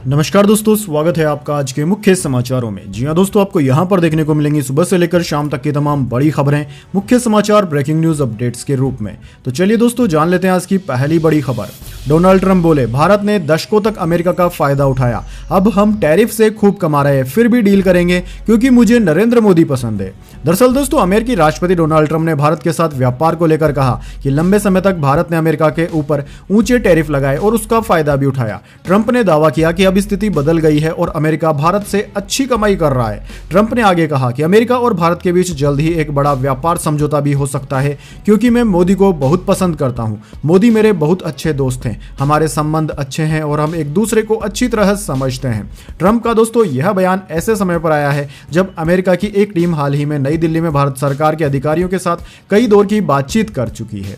नमस्कार दोस्तों, स्वागत है आपका आज के मुख्य समाचारों में। जी हां दोस्तों, आपको यहां पर देखने को मिलेंगी सुबह से लेकर शाम तक की तमाम बड़ी खबरें मुख्य समाचार ब्रेकिंग न्यूज अपडेट्स के रूप में। तो चलिए दोस्तों, जान लेते हैं आज की पहली बड़ी खबर। डोनाल्ड ट्रंप बोले, भारत ने दशकों तक अमेरिका का फायदा उठाया, अब हम टैरिफ से खूब कमा रहे हैं, फिर भी डील करेंगे क्योंकि मुझे नरेंद्र मोदी पसंद है। दरअसल दोस्तों, अमेरिकी राष्ट्रपति डोनाल्ड ट्रंप ने भारत के साथ व्यापार को लेकर कहा कि लंबे समय तक भारत ने अमेरिका के ऊपर ऊंचे टैरिफ लगाए और उसका फायदा भी उठाया। ट्रंप ने दावा किया कि अब स्थिति बदल गई है और अमेरिका भारत से अच्छी कमाई कर रहा है। ट्रंप ने आगे कहा कि अमेरिका और भारत के बीच जल्द ही एक बड़ा व्यापार समझौता भी हो सकता है क्योंकि मैं मोदी को बहुत पसंद करता हूं। मोदी मेरे बहुत अच्छे दोस्त हैं, हमारे संबंध अच्छे हैं और हम एक दूसरे को अच्छी तरह समझते हैं। ट्रंप का दोस्तों यह बयान ऐसे समय पर आया है जब अमेरिका की एक टीम हाल ही में नई दिल्ली में भारत सरकार के अधिकारियों के साथ कई दौर की बातचीत कर चुकी है।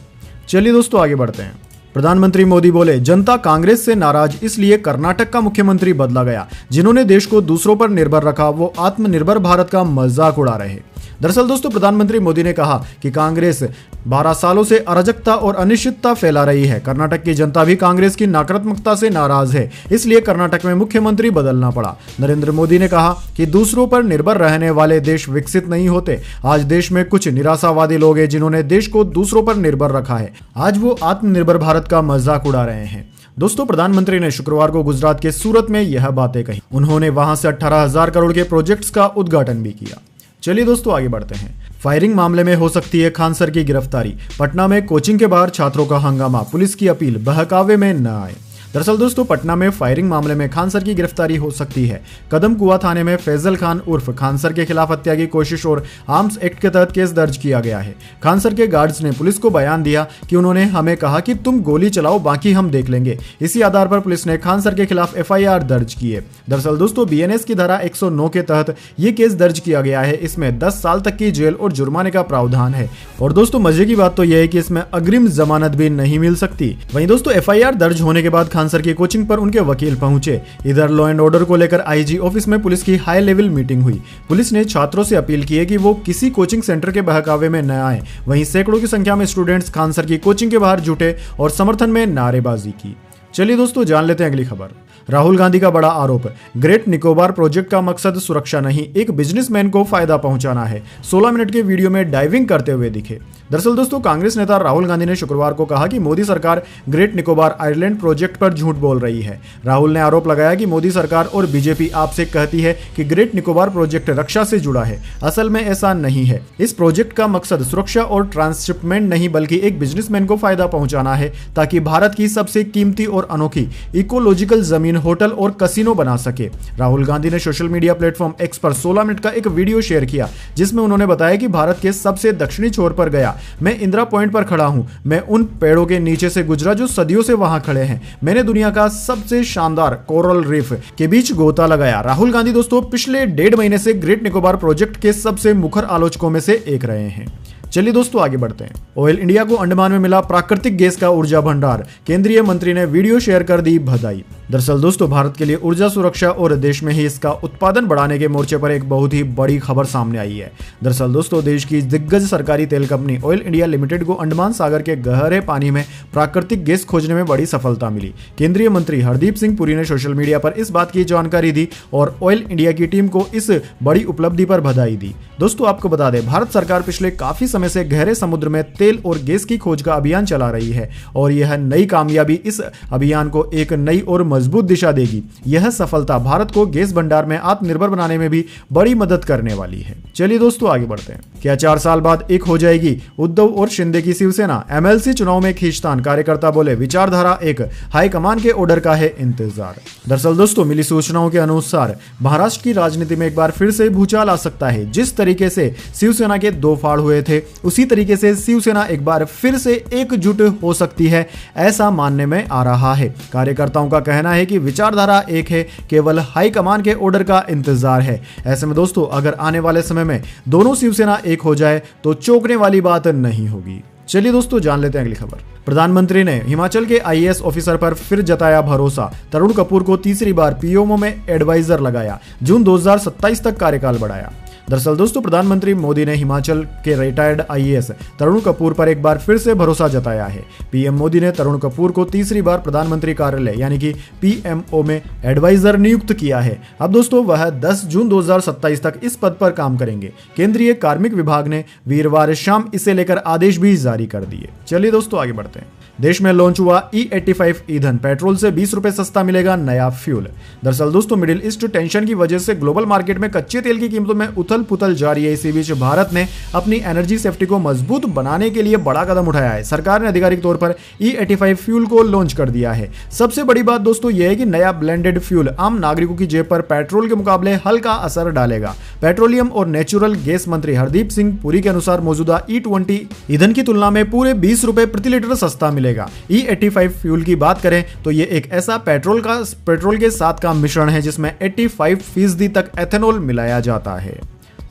चलिए दोस्तों, आगे बढ़ते हैं। प्रधानमंत्री मोदी बोले, जनता कांग्रेस से नाराज इसलिए कर्नाटक का मुख्यमंत्री बदला गया। जिन्होंने देश को दूसरों पर निर्भर रखा वो आत्मनिर्भर भारत का मजाक उड़ा रहे। दरअसल दोस्तों, प्रधानमंत्री मोदी ने कहा कि कांग्रेस 12 सालों से अराजकता और अनिश्चितता फैला रही है। कर्नाटक की जनता भी कांग्रेस की नकारात्मकता से नाराज है, इसलिए कर्नाटक में मुख्यमंत्री बदलना पड़ा। नरेंद्र मोदी ने कहा कि दूसरों पर निर्भर रहने वाले देश विकसित नहीं होते। आज देश में कुछ निराशावादी लोग हैं जिन्होंने देश को दूसरों पर निर्भर रखा है। आज वो आत्मनिर्भर भारत का मजाक उड़ा रहे हैं। दोस्तों, प्रधानमंत्री ने शुक्रवार को गुजरात के सूरत में यह बातें कही। उन्होंने वहां से 18,000 करोड़ के प्रोजेक्ट्स का उद्घाटन भी किया। चलिए दोस्तों, आगे बढ़ते हैं। फायरिंग मामले में हो सकती है खान सर की गिरफ्तारी। पटना में कोचिंग के बाहर छात्रों का हंगामा, पुलिस की अपील बहकावे में न आए। दरअसल दोस्तों, पटना में फायरिंग मामले में खान सर की गिरफ्तारी हो सकती है। कदम कुआं थाने में फैजल खान उर्फ खान सर के खिलाफ हत्या की कोशिश और आर्म्स एक्ट के तहत केस दर्ज किया गया है। खान सर के गार्ड्स ने पुलिस को बयान दिया कि उन्होंने हमें कहा कि तुम गोली चलाओ, बाकी हम देख लेंगे। इसी आधार पर पुलिस ने खान सर के खिलाफ FIR दर्ज की है। दरअसल दोस्तों, BNS की धारा 109 के तहत ये केस दर्ज किया गया है। इसमें 10 साल तक की जेल और जुर्माने का प्रावधान है। और दोस्तों, मजे की बात तो यह है कि इसमें अग्रिम जमानत भी नहीं मिल सकती। वहीं दोस्तों, FIR दर्ज होने के बाद खान सर की कोचिंग पर उनके वकील पहुंचे। इधर लॉ एंड ऑर्डर को लेकर IG ऑफिस में पुलिस की हाई लेवल मीटिंग हुई। पुलिस ने छात्रों से अपील की है कि वो किसी कोचिंग सेंटर के बहकावे में न आए। वहीं सैकड़ों की संख्या में स्टूडेंट्स खान सर की कोचिंग के बाहर जुटे और समर्थन में नारेबाजी की। चलिए दोस्तों, जान लेते हैं अगली खबर। राहुल गांधी का बड़ा आरोप, ग्रेट निकोबार प्रोजेक्ट का मकसद सुरक्षा नहीं, एक बिजनेसमैन को फायदा पहुंचाना है। 16 मिनट के वीडियो में डाइविंग करते हुए दिखे। दरअसल दोस्तों, कांग्रेस नेता राहुल गांधी ने शुक्रवार को कहा कि मोदी सरकार ग्रेट निकोबार आइलैंड प्रोजेक्ट पर झूठ बोल रही है। राहुल ने आरोप लगाया कि मोदी सरकार और बीजेपी आपसे कहती है कि ग्रेट निकोबार प्रोजेक्ट रक्षा से जुड़ा है। असल में ऐसा नहीं है। इस प्रोजेक्ट का मकसद सुरक्षा और ट्रांसशिपमेंट नहीं बल्कि एक बिजनेसमैन को फायदा पहुंचाना है ताकि भारत की सबसे कीमती और अनोखी इकोलॉजिकल जमीन होटल और कसिनो बना सके। राहुल गांधी ने सोशल मीडिया प्लेटफॉर्म X पर 16 मिनट का एक वीडियो शेयर किया जिसमें उन्होंने बताया कि भारत के सबसे दक्षिणी छोर पर गया। मैं इंदिरा पॉइंट पर खड़ा हूं। मैं उन पेड़ों के नीचे से गुजरा जो सदियों से वहां खड़े हैं। मैंने दुनिया का सबसे शानदार कोरल रीफ के बीच गोता लगाया। राहुल गांधी दोस्तों पिछले 1.5 महीने से ग्रेट निकोबार प्रोजेक्ट के सबसे मुखर आलोचकों में से एक रहे हैं। चलिए दोस्तों, आगे बढ़ते हैं। ऑयल इंडिया को अंडमान में मिला प्राकृतिक गैस का ऊर्जा भंडार, केंद्रीय मंत्री ने वीडियो शेयर कर दी बधाई। दरअसल दोस्तों, भारत के लिए ऊर्जा सुरक्षा और देश में ही इसका उत्पादन बढ़ाने के मोर्चे पर एक बहुत ही बड़ी खबर सामने आई है। दरअसल दोस्तों, देश की दिग्गज सरकारी तेल कंपनी ऑयल इंडिया लिमिटेड को अंडमान सागर के गहरे पानी में प्राकृतिक गैस खोजने में बड़ी सफलता मिली। केंद्रीय मंत्री हरदीप सिंह पुरी ने सोशल मीडिया पर इस बात की जानकारी दी और ऑयल इंडिया की टीम को इस बड़ी उपलब्धि पर बधाई दी। दोस्तों, आपको बता दें, भारत सरकार पिछले काफी समय से गहरे समुद्र में तेल और गैस की खोज का अभियान चला रही है और यह नई कामयाबी इस अभियान को एक नई और मजबूत दिशा देगी। यह सफलता भारत को गैस भंडार में आत्मनिर्भर बनाने में भी बड़ी मदद करने वाली है। चलिए दोस्तों, आगे बढ़ते हैं। क्या 4 साल बाद एक हो जाएगी उद्धव और शिंदे की शिवसेना? MLC चुनाव में खींचतान, कार्यकर्ता बोले विचारधारा एक, हाईकमान के ऑर्डर का है इंतजार। दरअसल दोस्तों, मिली सूचनाओं के अनुसार महाराष्ट्र की राजनीति में एक बार फिर से भूचाल आ सकता है। जिस तरीके से शिवसेना के 2 फाड़ हुए थे उसी तरीके से शिवसेना एक बार फिर से एकजुट हो सकती है, ऐसा मानने में आ रहा है। कार्यकर्ताओं का कहना है कि विचारधारा एक है, केवल हाईकमान के ऑर्डर का इंतजार है। ऐसे में दोस्तों, अगर आने वाले समय में दोनों शिवसेना एक हो जाए तो चौंकने वाली बात नहीं होगी। चलिए दोस्तों, जान लेते हैं अगली खबर। प्रधानमंत्री ने हिमाचल के IAS ऑफिसर पर फिर जताया भरोसा। तरुण कपूर को तीसरी बार PMO में एडवाइजर लगाया। जून 2027 तक कार्यकाल बढ़ाया। दरअसल दोस्तों प्रधानमंत्री मोदी ने हिमाचल के रिटायर्ड आईएएस तरुण कपूर पर एक बार फिर से भरोसा जताया है। पीएम मोदी ने तरुण कपूर को तीसरी बार प्रधानमंत्री कार्यालय यानी कि पीएमओ में एडवाइजर नियुक्त किया है। अब दोस्तों वह 10 जून 2027 तक इस पद पर काम करेंगे। केंद्रीय कार्मिक विभाग ने वीरवार शाम इसे लेकर आदेश भी जारी कर दिए। चलिए दोस्तों आगे बढ़ते हैं। देश में लॉन्च हुआ E85 ईंधन, पेट्रोल से 20 रुपए सस्ता मिलेगा नया फ्यूल। दरअसल दोस्तों मिडिल ईस्ट टेंशन की वजह से ग्लोबल मार्केट में कच्चे तेल की कीमतों में उथल पुथल जारी है। इसी बीच भारत ने अपनी एनर्जी सेफ्टी को मजबूत बनाने के लिए बड़ा कदम उठाया है। सरकार ने आधिकारिक तौर पर E85 फ्यूल को लॉन्च कर दिया है। सबसे बड़ी बात दोस्तों यह है कि नया ब्लेंडेड फ्यूल आम नागरिकों की जेब पर पेट्रोल के मुकाबले हल्का असर डालेगा। पेट्रोलियम और नेचुरल गैस मंत्री हरदीप सिंह पुरी के अनुसार मौजूदा E20 ईंधन की तुलना में पूरे 20 रुपए प्रति लीटर सस्ता मिलेगा। E85 फ्यूल की बात करें तो ये एक ऐसा पेट्रोल के साथ का मिश्रण है जिसमें 85% तक एथेनॉल मिलाया जाता है।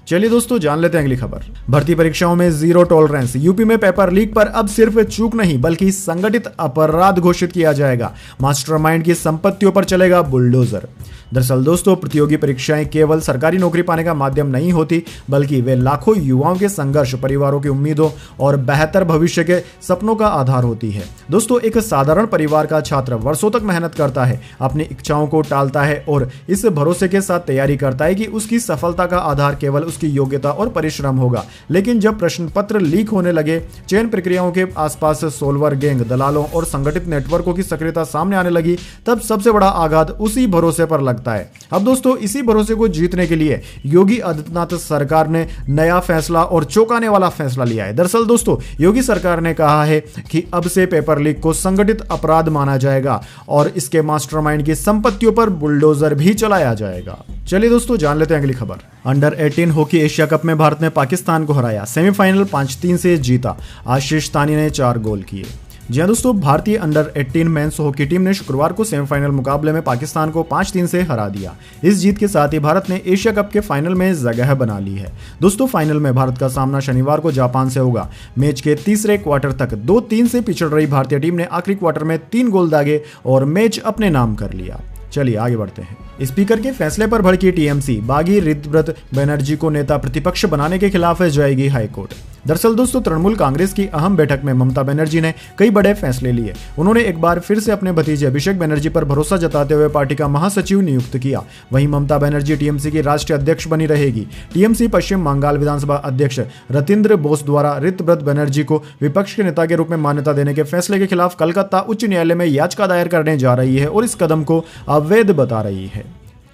चलिए दोस्तों जान लेते हैं अगली खबर। भर्ती परीक्षाओं में जीरो टॉलरेंस, यूपी में पेपर लीक पर अब सिर्फ चूक नहीं बल्कि संगठित अपराध घोषित किया जाएगा। मास्टरमाइंड की संपत्तियों पर चलेगा बुलडोजर। दरअसल दोस्तों प्रतियोगी परीक्षाएं केवल सरकारी नौकरी पाने का माध्यम नहीं होती बल्कि वे लाखों युवाओं के संघर्ष, परिवारों की उम्मीदों और बेहतर भविष्य के सपनों का आधार होती है। दोस्तों एक साधारण परिवार का छात्र वर्षों तक मेहनत करता है, अपनी इच्छाओं को टालता है और इस भरोसे के साथ तैयारी करता है कि उसकी सफलता का आधार केवल उसकी योग्यता और परिश्रम होगा। लेकिन जब प्रश्न पत्र लीक होने लगे, चयन प्रक्रियाओं के आसपास सोल्वर गैंग, दलालों और संगठित नेटवर्कों की सक्रियता सामने आने लगी, तब सबसे बड़ा आघात उसी भरोसे पर लगता है। अब दोस्तों इसी भरोसे को जीतने के लिए योगी आदित्यनाथ सरकार ने नया फैसला और चौंकाने वाला फैसला लिया है। दरअसल दोस्तों योगी सरकार ने कहा है कि अब से पेपर लीक को संगठित अपराध माना जाएगा और इसके मास्टरमाइंड की संपत्तियों पर बुलडोजर भी चलाया जाएगा। चलिए दोस्तों जान लेते हैं अगली खबर। अंडर 18 हॉकी एशिया कप में भारत ने पाकिस्तान को हराया, सेमीफाइनल 5-3 से जीता। आशीष तानी ने 4 गोल किए। जी हाँ दोस्तों भारतीय अंडर 18 मेंस हॉकी टीम ने शुक्रवार को सेमीफाइनल मुकाबले में पाकिस्तान को 5-3 से हरा दिया। इस जीत के साथ ही भारत ने एशिया कप के फाइनल में जगह बना ली है। दोस्तों फाइनल में भारत का सामना शनिवार को जापान से होगा। मैच के तीसरे क्वार्टर तक 2-3 से पिछड़ रही भारतीय टीम ने आखिरी क्वार्टर में 3 गोल दागे और मैच अपने नाम कर लिया। चलिए आगे बढ़ते हैं। स्पीकर के फैसले पर भड़की टीएमसी, बागी ऋतव्रत बनर्जी को नेता प्रतिपक्ष बनाने के खिलाफ जाएगी हाईकोर्ट। दरअसल दोस्तों तृणमूल कांग्रेस की अहम बैठक में ममता बनर्जी ने कई बड़े फैसले लिए। उन्होंने एक बार फिर से अपने भतीजे अभिषेक बनर्जी पर भरोसा जताते हुए पार्टी का महासचिव नियुक्त किया। वहीं ममता बनर्जी टीएमसी की राष्ट्रीय अध्यक्ष बनी रहेगी। टीएमसी पश्चिम बंगाल विधानसभा अध्यक्ष रतिंद्र बोस द्वारा ऋतव्रत बनर्जी को विपक्ष के नेता के रूप में मान्यता देने के फैसले के खिलाफ कलकत्ता उच्च न्यायालय में याचिका दायर करने जा रही है और इस कदम को अवैध बता रही है।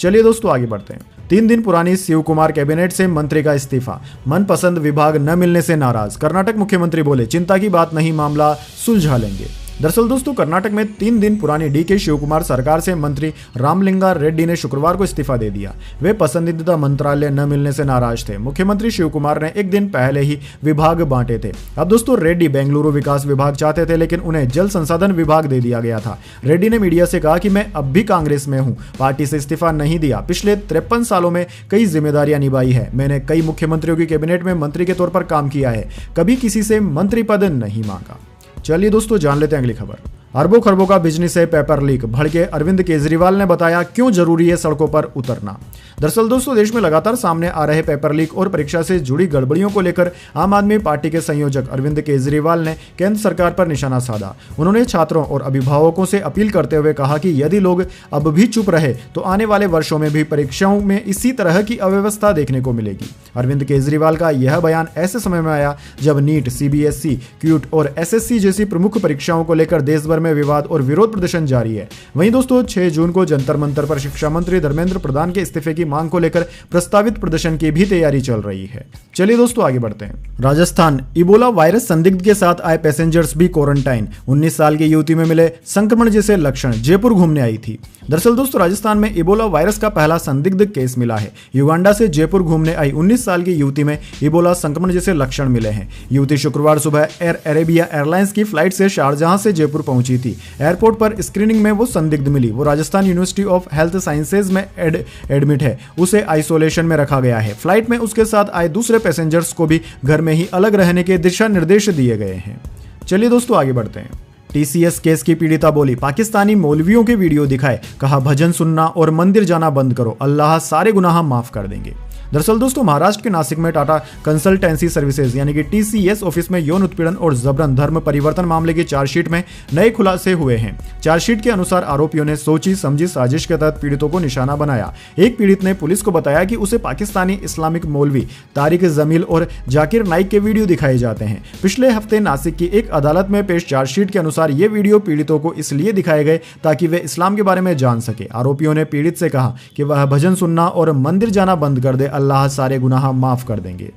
चलिए दोस्तों आगे बढ़ते हैं। 3 दिन पुरानी शिव कुमार कैबिनेट से मंत्री का इस्तीफा, मनपसंद विभाग न मिलने से नाराज। कर्नाटक मुख्यमंत्री बोले चिंता की बात नहीं, मामला सुलझा लेंगे। दरअसल दोस्तों कर्नाटक में 3 दिन पुरानी डीके शिवकुमार सरकार से मंत्री रामलिंगा रेड्डी ने शुक्रवार को इस्तीफा दे दिया। वे पसंदीदा मंत्रालय न मिलने से नाराज थे। मुख्यमंत्री शिवकुमार ने एक दिन पहले ही विभाग बांटे थे। अब दोस्तों रेड्डी बेंगलुरु विकास विभाग चाहते थे लेकिन उन्हें जल संसाधन विभाग दे दिया गया था। रेड्डी ने मीडिया से कहा कि मैं अब भी कांग्रेस में हूं, पार्टी से इस्तीफा नहीं दिया। पिछले 53 सालों में कई जिम्मेदारियां निभाई है। मैंने कई मुख्यमंत्रियों की कैबिनेट में मंत्री के तौर पर काम किया है, कभी किसी से मंत्री पद नहीं मांगा। चलिए दोस्तों जान लेते हैं अगली खबर। अरबों खरबों का बिजनेस है पेपर लीक, भड़के अरविंद केजरीवाल ने बताया क्यों जरूरी है सड़कों पर उतरना। दरअसल दोस्तों देश में लगातार सामने आ रहे पेपर लीक और परीक्षा से जुड़ी गड़बड़ियों को लेकर आम आदमी पार्टी के संयोजक अरविंद केजरीवाल ने केंद्र सरकार पर निशाना साधा। उन्होंने छात्रों और अभिभावकों से अपील करते हुए कहा कि यदि लोग अब भी चुप रहे तो आने वाले वर्षों में भी परीक्षाओं में इसी तरह की अव्यवस्था देखने को मिलेगी। अरविंद केजरीवाल का यह बयान ऐसे समय में आया जब नीट, सीबीएसई, क्यूट और एसएससी जैसी प्रमुख परीक्षाओं को लेकर देश भर में विवाद और विरोध प्रदर्शन जारी है। वहीं दोस्तों 6 जून को जंतर मंतर पर शिक्षा मंत्री धर्मेंद्र प्रधान के इस्तीफे की मांग को लेकर प्रस्तावित प्रदर्शन की भी तैयारी चल रही है। चलिए दोस्तों आगे बढ़ते हैं। राजस्थान, इबोला वायरस संदिग्ध के साथ आए पैसेंजर्स भी क्वारंटाइन। 19 साल की युवती में मिले संक्रमण जैसे लक्षण, जयपुर घूमने आई थी। दरअसल दोस्तों राजस्थान में इबोला वायरस का पहला संदिग्ध केस मिला है। युगांडा से जयपुर घूमने आई 19 साल की युवती में इबोला संक्रमण जैसे लक्षण मिले हैं। युवती शुक्रवार सुबह एयर अरेबिया एयरलाइंस की फ्लाइट से शारजहां से जयपुर पहुंची थी। एयरपोर्ट पर स्क्रीनिंग में वो संदिग्ध मिली। वो Rajasthan university of health sciences में एडमिट है। उसे आइसोलेशन में रखा गया है। फ्लाइट में उसके साथ आए दूसरे पैसेंजर्स को भी घर में ही अलग रहने के दिशा निर्देश दिए गए हैं। चलिए दोस्तों आगे बढ़ते हैं। टीसीएस केस की पीड़िता बोली पाकिस्तानी मौलवियों के वीडियो दिखाए, कहा भजन सुनना और मंदिर जाना बंद करो, अल्लाह सारे गुनाह माफ कर देंगे। दरअसल दोस्तों महाराष्ट्र के नासिक में टाटा कंसल्टेंसी सर्विसेज यानी कि TCS ऑफिस में यौन उत्पीड़न और जबरन धर्म परिवर्तन मामले की चार्जशीट में नए खुलासे हुए हैं। चार्जशीट के अनुसार आरोपियों ने सोची समझी साजिश के तहत पीड़ितों को निशाना बनाया। एक पीड़ित ने पुलिस को बताया कि उसे पाकिस्तानी इस्लामिक मौलवी तारिक जमील और जाकिर नाइक के वीडियो दिखाए जाते हैं। पिछले हफ्ते नासिक की एक अदालत में पेश चार्जशीट के अनुसार ये वीडियो पीड़ितों को इसलिए दिखाए गए ताकि वे इस्लाम के बारे में जान सके। आरोपियों ने पीड़ित से कहा कि वह भजन सुनना और मंदिर जाना बंद कर दे, अल्लाह सारे गुनाह माफ कर देंगे।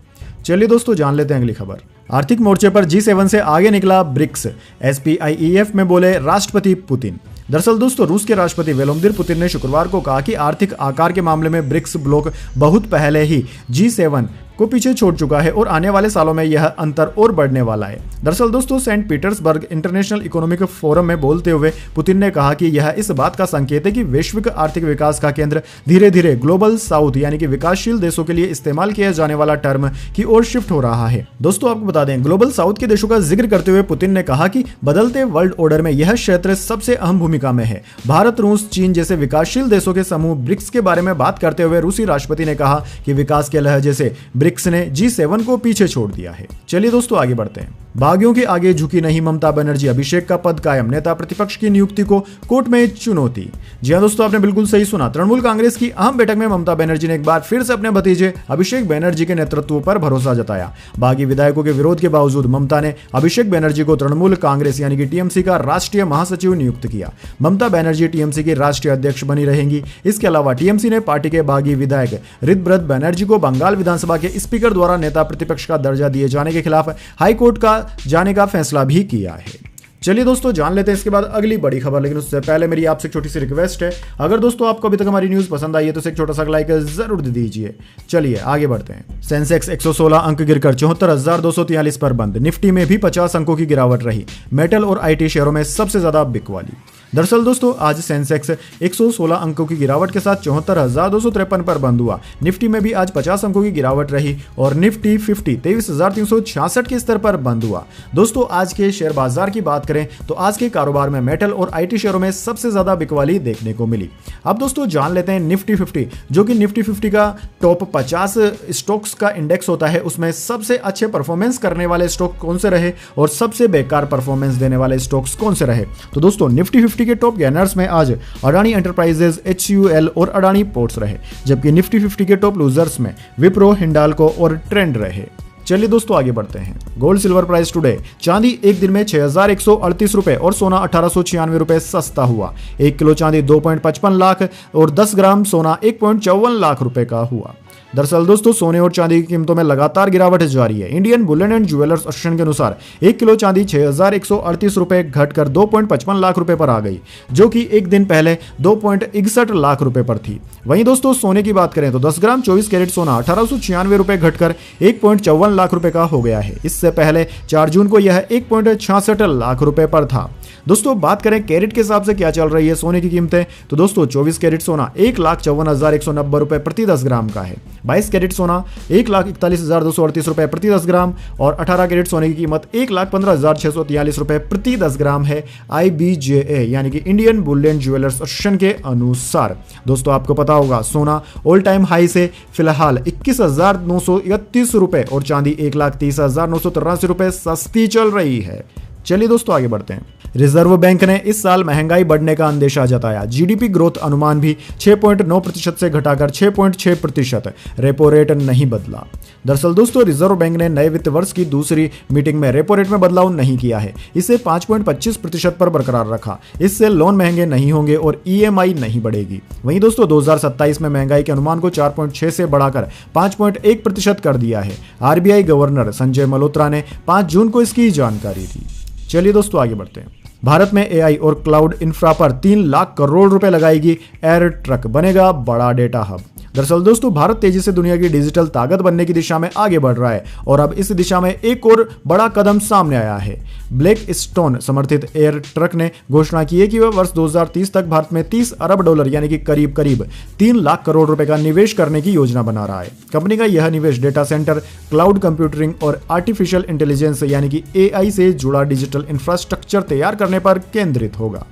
चलिए दोस्तों जान लेते हैं अगली खबर। आर्थिक मोर्चे पर G7 से आगे निकला ब्रिक्स, SPIEF में बोले राष्ट्रपति पुतिन। दरअसल दोस्तों रूस के राष्ट्रपति व्लादिमीर पुतिन ने शुक्रवार को कहा कि आर्थिक आकार के मामले में ब्रिक्स ब्लॉक बहुत पहले ही G7 को पीछे छोड़ चुका है और आने वाले सालों में यह अंतर और बढ़ने वाला है। दरअसल दोस्तों Saint Petersburg International Economic Forum में बोलते हुए पुतिन ने कहा कि यह इस बात का संकेत है कि वैश्विक आर्थिक विकास का केंद्र धीरे धीरे ग्लोबल साउथ यानी कि विकासशील देशों के लिए इस्तेमाल किया जाने वाला टर्म की ओर शिफ्ट हो रहा है। दोस्तों आपको बता दें ग्लोबल साउथ के देशों का जिक्र करते हुए पुतिन ने कहा कि बदलते वर्ल्ड ऑर्डर में यह क्षेत्र सबसे अहम भूमिका में है। भारत, रूस, चीन जैसे विकासशील देशों के समूह ब्रिक्स के बारे में बात करते हुए रूसी राष्ट्रपति ने कहा कि विकास के लहजे से ब्रिक्स ने G7 को पीछे छोड़ दिया है। चलिए दोस्तों आगे बढ़ते हैं। बागियों के आगे झुकी नहीं ममता बनर्जी, अभिषेक का पद कायम, नेता प्रतिपक्ष की नियुक्ति को कोर्ट में चुनौती। जी हां दोस्तों आपने बिल्कुल सही सुना। तृणमूल कांग्रेस की अहम बैठक में ममता बनर्जी ने एक बार फिर से अपने भतीजे अभिषेक बनर्जी के नेतृत्व पर भरोसा जताया। बागी विधायकों के विरोध के बावजूद ममता ने अभिषेक बनर्जी को तृणमूल कांग्रेस यानी कि TMC का राष्ट्रीय महासचिव नियुक्त किया। ममता बनर्जी TMC की राष्ट्रीय अध्यक्ष बनी रहेंगी। इसके अलावा TMC ने पार्टी के बागी विधायक ऋतव्रत बनर्जी को बंगाल विधानसभा के स्पीकर द्वारा नेता प्रतिपक्ष का दर्जा दिए जाने के खिलाफ हाईकोर्ट का जाने का फैसला भी किया है। चलिए दोस्तों जान लेते हैं इसके बाद अगली बड़ी खबर, लेकिन उससे पहले मेरी आपसे छोटी सी रिक्वेस्ट है, अगर दोस्तों आपको अभी तक हमारी न्यूज पसंद आई है तो इसे एक छोटा सा लाइक जरूर दे दीजिए। चलिए आगे बढ़ते हैं। सेंसेक्स 116 अंक गिरकर 74,243 पर बंद। निफ्टी में भी 50 अंकों की गिरावट रही। मेटल और IT शेयरों में सबसे ज्यादा बिकवाली। दरअसल दोस्तों आज सेंसेक्स 116 अंकों की गिरावट के साथ 74,253 पर बंद हुआ। निफ्टी में भी आज 50 अंकों की गिरावट रही और निफ्टी 50 23,366 के स्तर पर बंद हुआ। दोस्तों आज के शेयर बाजार की बात करें तो आज के कारोबार में मेटल और IT शेयरों में सबसे ज्यादा बिकवाली देखने को मिली। अब दोस्तों जान लेते हैं निफ्टी 50, जो कि निफ्टी 50 का टॉप 50 स्टॉक्स का इंडेक्स होता है, उसमें सबसे अच्छे परफॉर्मेंस करने वाले स्टॉक कौन से रहे और सबसे बेकार परफॉर्मेंस देने वाले स्टॉक्स कौन से रहे। तो दोस्तों निफ्टी 50 के टॉप गेनर्स में आज अडानी एंटरप्राइजेज, HUL और अडानी पोर्ट्स रहे, जबकि निफ्टी 50 के टॉप लूजर्स में विप्रो, हिंडाल्को और ट्रेंड रहे। चलिए दोस्तों आगे बढ़ते हैं। गोल्ड सिल्वर प्राइस टुडे, चांदी एक दिन में 6,138 रुपए और सोना 1,896 रुपए सस्ता हुआ। 1 किलो चांदी 2.55 लाख और 10 ग्राम सोना 1.54 लाख रुपए का हुआ। दरअसल दोस्तों सोने और चांदी की कीमतों में लगातार गिरावट जारी है। Indian Boolean and jewellers association के अनुसार 1 किलो चांदी 6,138 रुपए घटकर 2.55 लाख रुपए पर आ गई, जो कि एक दिन पहले 2.61 लाख रुपए पर थी। वहीं दोस्तों सोने की बात करें तो 10 ग्राम 24 कैरेट सोना 1,896 रुपए घटकर 1.54 लाख रुपए का हो गया है। इससे पहले 4 जून को यह 1.66 लाख रुपए पर था। दोस्तों बात करें कैरेट के हिसाब से क्या चल रही है सोने की कीमतें, तो दोस्तों 24 कैरेट सोना 1,54,190 रुपए प्रति 10 ग्राम का है। 22 कैरेट सोना 1,41,238 रुपए प्रति 10 ग्राम और 18 कैरेट सोने की कीमत 1,15,643 रुपए प्रति 10 ग्राम है IBJA यानी कि इंडियन बुलियन ज्वेलर्स एसोसिएशन के अनुसार। दोस्तों आपको पता होगा सोना ऑल टाइम हाई से फिलहाल 21,931 रुपए और चांदी 1,30,983 रुपए सस्ती चल रही है। चलिए दोस्तों आगे बढ़ते हैं। रिजर्व बैंक ने इस साल महंगाई बढ़ने का अंदेशा जताया। जीडीपी ग्रोथ अनुमान भी 6.9% से घटाकर 6.6%। रेपो रेट नहीं बदला। दरअसल दोस्तों रिजर्व बैंक ने नए वित्त वर्ष की दूसरी मीटिंग में रेपो रेट में बदलाव नहीं किया है, इसे 5.25% पर बरकरार रखा। इससे लोन महंगे नहीं होंगे और EMI नहीं बढ़ेगी। वहीं दोस्तों 2027 में महंगाई के अनुमान को 4.6 से बढ़ाकर 5.1% कर दिया है। RBI गवर्नर संजय मल्होत्रा ने 5 जून को इसकी जानकारी दी। चलिए दोस्तों आगे बढ़ते हैं। भारत में AI और क्लाउड इंफ्रा पर 3 लाख करोड़ रुपए लगाएगी एयर ट्रक, बनेगा बड़ा डेटा हब। दरअसल दोस्तों भारत तेजी से दुनिया की डिजिटल ताकत बनने की दिशा में आगे बढ़ रहा है और अब इस दिशा में एक और बड़ा कदम सामने आया है। ब्लैक स्टोन समर्थित एयर ट्रक ने घोषणा की है कि वह वर्ष 2030 तक भारत में $30 अरब यानी कि करीब 3 लाख करोड़ रुपए का निवेश करने की योजना बना रहा है। कंपनी का यह निवेश डेटा सेंटर, क्लाउड कंप्यूटिंग और आर्टिफिशियल इंटेलिजेंस यानी कि AI से जुड़ा डिजिटल इंफ्रास्ट्रक्चर तैयार करने पर केंद्रित होगा।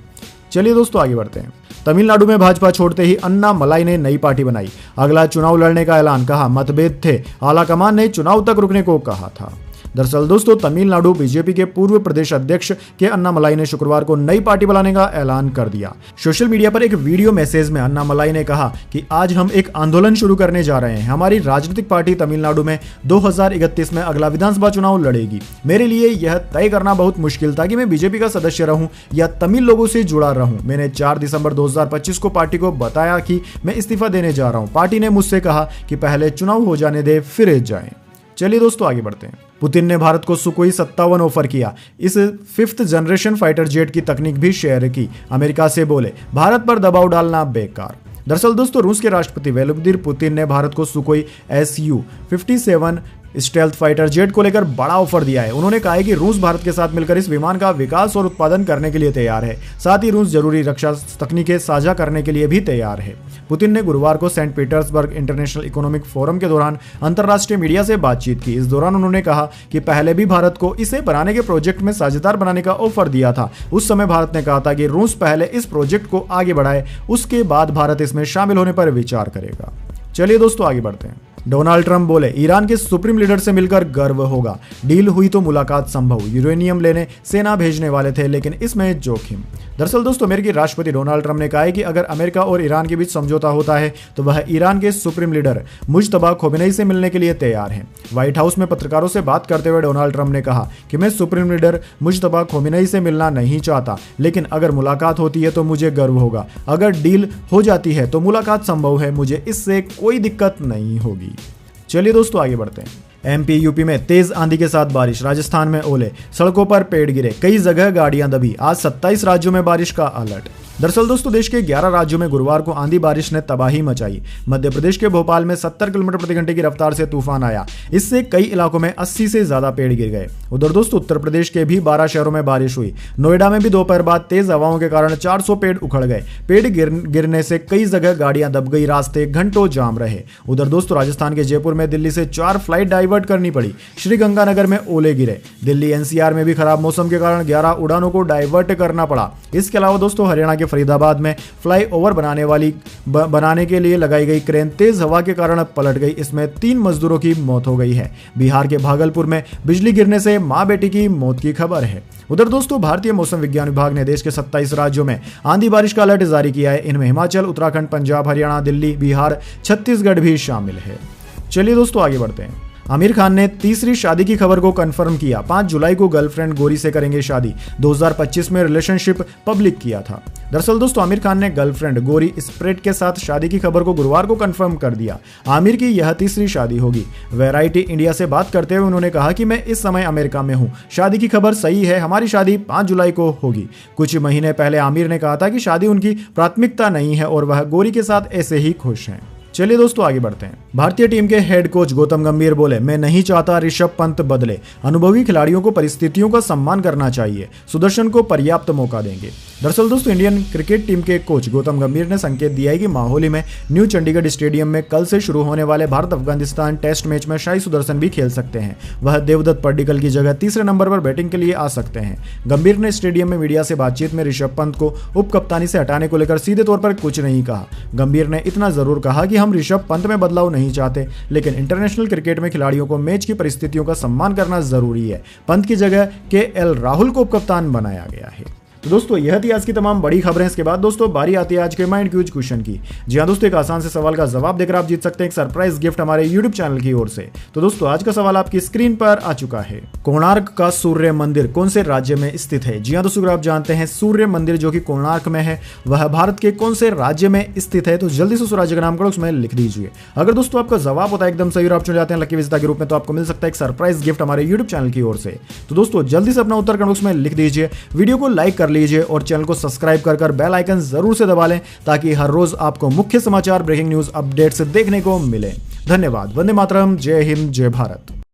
चलिए दोस्तों आगे बढ़ते हैं। तमिलनाडु में भाजपा छोड़ते ही अन्नामलाई ने नई पार्टी बनाई, अगला चुनाव लड़ने का ऐलान, कहा मतभेद थे, आलाकमान ने चुनाव तक रुकने को कहा था। दरअसल दोस्तों तमिलनाडु बीजेपी के पूर्व प्रदेश अध्यक्ष के अन्नामलाई ने शुक्रवार को नई पार्टी बनाने का ऐलान कर दिया। सोशल मीडिया पर एक वीडियो मैसेज में अन्नामलाई ने कहा कि आज हम एक आंदोलन शुरू करने जा रहे हैं। हमारी राजनीतिक पार्टी तमिलनाडु में 2031 में अगला विधानसभा चुनाव लड़ेगी। मेरे लिए यह तय करना बहुत मुश्किल था कि मैं बीजेपी का सदस्य रहूं या तमिल लोगों से जुड़ा रहूं। मैंने 4 दिसंबर 2025 को पार्टी को बताया कि मैं इस्तीफा देने जा रहा हूं। पार्टी ने मुझसे कहा कि पहले चुनाव हो जाने दे फिर जाएं। चलिए दोस्तों आगे बढ़ते हैं। पुतिन ने भारत को सुकोई 57 ऑफर किया, इस 5th जनरेशन फाइटर जेट की तकनीक भी शेयर की। अमेरिका से बोले भारत पर दबाव डालना बेकार। दरअसल दोस्तों रूस के राष्ट्रपति व्लादिमीर पुतिन ने भारत को सुकोई Su-57 स्टेल्थ फाइटर जेट को लेकर बड़ा ऑफर दिया है। उन्होंने कहा है कि रूस भारत के साथ मिलकर इस विमान का विकास और उत्पादन करने के लिए तैयार है। साथ ही रूस जरूरी रक्षा तकनीकें साझा करने के लिए भी तैयार है। पुतिन ने गुरुवार को Saint Petersburg International Economic Forum के दौरान अंतर्राष्ट्रीय मीडिया से बातचीत की। इस दौरान उन्होंने कहा कि पहले भी भारत को इसे बनाने के प्रोजेक्ट में साझेदार बनाने का ऑफर दिया था। उस समय भारत ने कहा था कि रूस पहले इस प्रोजेक्ट को आगे बढ़ाए, उसके बाद भारत इसमें शामिल होने पर विचार करेगा। चलिए दोस्तों आगे बढ़ते हैं। डोनाल्ड ट्रंप बोले ईरान के सुप्रीम लीडर से मिलकर गर्व होगा, डील हुई तो मुलाकात संभव, यूरेनियम लेने सेना भेजने वाले थे लेकिन इसमें जोखिम। दरअसल दोस्तों अमेरिकी राष्ट्रपति डोनाल्ड ट्रंप ने कहा है कि अगर अमेरिका और ईरान के बीच समझौता होता है तो वह ईरान के सुप्रीम लीडर मुज्तबा खोमेनी से मिलने के लिए तैयार है। व्हाइट हाउस में पत्रकारों से बात करते हुए डोनाल्ड ट्रंप ने कहा कि मैं सुप्रीम लीडर मुज्तबा खोमेनी से मिलना नहीं चाहता, लेकिन अगर मुलाकात होती है तो मुझे गर्व होगा। अगर डील हो जाती है तो मुलाकात संभव है, मुझे इससे कोई दिक्कत नहीं होगी। चलिए दोस्तों आगे बढ़ते हैं। एमपी यूपी में तेज आंधी के साथ बारिश, राजस्थान में ओले, सड़कों पर पेड़ गिरे, कई जगह गाड़ियां दबी। आज 27 राज्यों में बारिश का अलर्ट। दरअसल दोस्तों देश के 11 राज्यों में गुरुवार को आंधी बारिश ने तबाही मचाई। मध्य प्रदेश के भोपाल में 70 किलोमीटर प्रति घंटे की रफ्तार से तूफान आया। इससे कई इलाकों में 80 से ज्यादा पेड़ गिर गए। उधर दोस्तों उत्तर प्रदेश के भी 12 शहरों में बारिश हुई। नोएडा में भी दोपहर बाद तेज हवाओं के कारण 400 पेड़ उखड़ गए। पेड़ गिरने से कई जगह गाड़ियां दब गई, रास्ते घंटों जाम रहे। उधर दोस्तों राजस्थान के जयपुर में दिल्ली से 4 फ्लाइट डाइवर्ट करनी पड़ी। श्रीगंगानगर में ओले गिरे। दिल्ली एनसीआर में भी खराब मौसम के कारण 11 उड़ानों को डाइवर्ट करना पड़ा। इसके अलावा दोस्तों हरियाणा के फरीदाबाद में फ्लाईओवर बनाने के लिए लगाई गई क्रेन तेज हवा के कारण पलट गई। इसमें 3 मजदूरों की मौत हो गई है। बिहार के भागलपुर में बिजली गिरने से मां बेटी की मौत की खबर है। उधर दोस्तों भारतीय मौसम विज्ञान विभाग ने देश के 27 राज्यों में आंधी बारिश का अलर्ट जारी किया है। इनमें हिमाचल, उत्तराखंड, पंजाब, हरियाणा, दिल्ली, बिहार, छत्तीसगढ़ भी शामिल है। चलिए दोस्तों आगे बढ़ते हैं। आमिर खान ने तीसरी शादी की खबर को कंफर्म किया। 5 जुलाई को गर्लफ्रेंड गौरी से करेंगे शादी। 2025 में रिलेशनशिप पब्लिक किया था। दरअसल दोस्तों आमिर खान ने गर्लफ्रेंड गौरी स्प्रेड के साथ शादी की खबर को गुरुवार को कंफर्म कर दिया। आमिर की यह तीसरी शादी होगी। वैरायटी इंडिया से बात करते हुए उन्होंने कहा कि मैं इस समय अमेरिका में हूं। शादी की खबर सही है, हमारी शादी 5 जुलाई को होगी। कुछ महीने पहले आमिर ने कहा था कि शादी उनकी प्राथमिकता नहीं है और वह गौरी के साथ ऐसे ही खुश हैं। चलिए दोस्तों आगे बढ़ते हैं। भारतीय टीम के हेड कोच गौतम गंभीर बोले मैं नहीं चाहता ऋषभ पंत बदले, अनुभवी खिलाड़ियों को परिस्थितियों का सम्मान करना चाहिए, सुदर्शन को पर्याप्त मौका देंगे। दरअसल दोस्तों इंडियन क्रिकेट टीम के कोच गौतम गंभीर ने संकेत दिया है कि माहौली में न्यू चंडीगढ़ स्टेडियम में कल से शुरू होने वाले भारत अफगानिस्तान टेस्ट मैच में शाई सुदर्शन भी खेल सकते हैं। वह देवदत्त पड्डीकल की जगह तीसरे नंबर पर बैटिंग के लिए आ सकते हैं। गंभीर ने स्टेडियम में मीडिया से बातचीत में ऋषभ पंत को उप कप्तानी से हटाने को लेकर सीधे तौर पर कुछ नहीं कहा। गंभीर ने इतना जरूर कहा कि हम ऋषभ पंत में बदलाव नहीं चाहते, लेकिन इंटरनेशनल क्रिकेट में खिलाड़ियों को मैच की परिस्थितियों का सम्मान करना जरूरी है। पंत की जगह KL राहुल को कप्तान बनाया गया है। तो दोस्तों यह थी आज की तमाम बड़ी खबरें। इसके बाद दोस्तों बारी आती है आज के माइंड क्यूज क्वेश्चन की। जी हाँ दोस्तों, एक आसान से सवाल का जवाब देकर आप जीत सकते हैं एक सरप्राइज गिफ्ट हमारे यूट्यूब चैनल की ओर से। तो दोस्तों आज का सवाल आपकी स्क्रीन पर आ चुका है। कोणार्क का सूर्य मंदिर कौन से राज्य में स्थित है? जी हाँ दोस्तों, आप जानते हैं सूर्य मंदिर जो कि कोणार्क में है वह भारत के कौन से राज्य में स्थित है? तो जल्दी से उस राज्य का नाम करो उसमें लिख दीजिए। अगर दोस्तों आपका जवाब होता है एकदम सही और आप चुन जाते हैं लकी विजेता के रूप में, तो आपको मिल सकता है एक सरप्राइज गिफ्ट हमारे यूट्यूब चैनल की ओर से। तो दोस्तों जल्दी से अपना उत्तर कमेंट बॉक्स में लिख दीजिए, वीडियो को लाइक कर लीजिए और चैनल को सब्सक्राइब कर बेल आइकन जरूर से दबा लें ताकि हर रोज आपको मुख्य समाचार ब्रेकिंग न्यूज अपडेट्स देखने को मिले। धन्यवाद। वंदे मातरम। जय हिंद, जय भारत।